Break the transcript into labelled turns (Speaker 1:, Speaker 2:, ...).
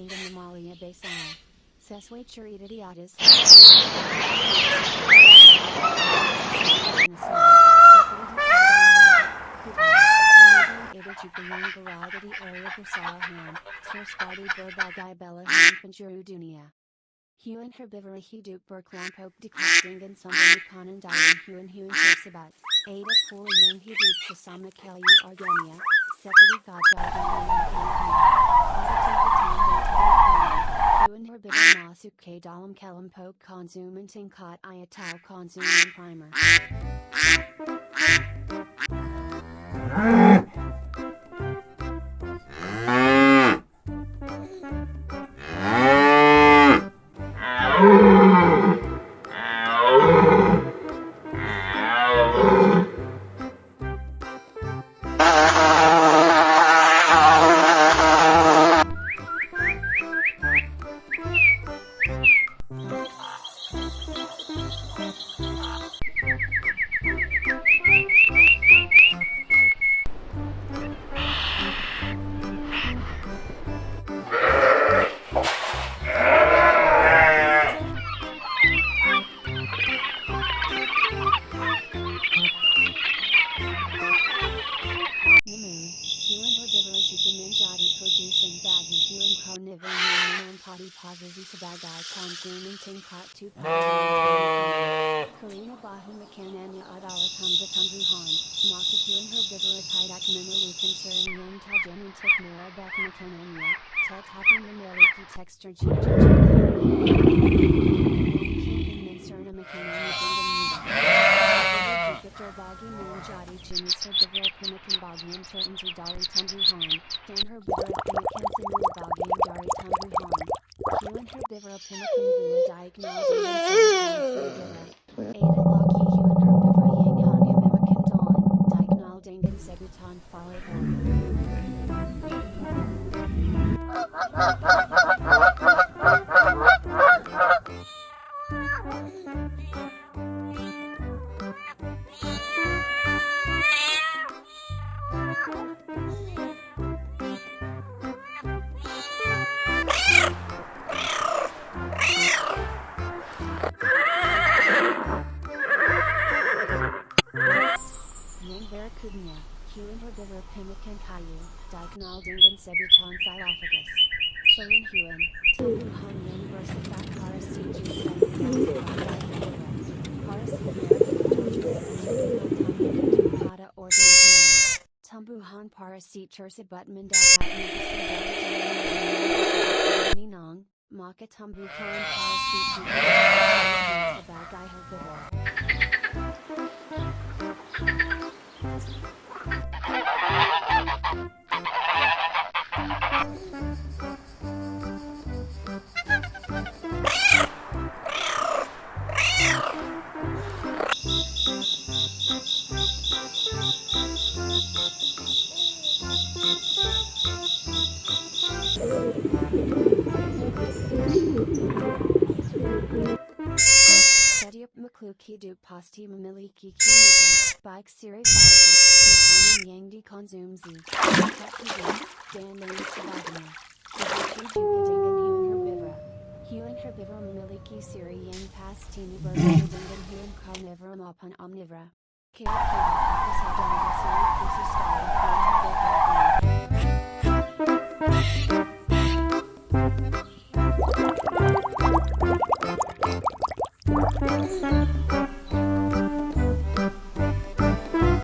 Speaker 1: dengan mamalia besar. Sesuai cerita di atas, itu juga yang berada di area persawahan, tersebar di berbagai belahan penjuru dunia. Hewan herbivora hidup berkelompok dekat dengan sumber makanan dalam hewan-hewan tersebut. Ada pula yang hidup bersama kayu organia, seperti gajah dan binatang. Pada tingkatan yang tidak common, hewan herbivora masuk ke dalam kelompok konsumen tingkat atau konsumen primer. Sebagai konsumen tingkat Tupai karena bahan makanannya adalah tumbuh-tumbuhan, maka hewan herbivora tidak memerlukan sering yang tajam untuk merobek makanannya, tetapi memiliki tekstur jujur mungkin mencerna makanannya dengan mudah. Juga terbagi menjadi jenis herbivora pemakan bagian tertentu dari tumbuhan, dan herbivora pemakan semua bagian dari tumbuhan. Hewan herbivora pemakan buah dikenal dengan sebutan herbivora. Ada lagi hewan herbivora yang hanya memakan daun, dikenal dengan sebutan follower. Berikutnya, hewan herbivora pemakan kayu, dikenal dengan sebutan Dilophagus. Selain hewan, tumbuhan yang bersifat parasi juga dikenal sebagai herbivora. Parasi berarti pada organisme. Tumbuhan parasit tersebut mendapat medisi dari inang, maka tumbuhan parasit juga dikenal sebagai herbivora. Setiap makhluk hidup pasti memiliki keunikan, baik secara fisik, makanan yang dikonsumsi, tempat tidur, dan lain sebagainya. Begitu juga dengan hewan herbivora. Hewan herbivora memiliki ciri yang pastinya berbeda dengan hewan carnivora maupun omnivora. Kira-kira apa saja ciri khusus dari hewan herbivora ini?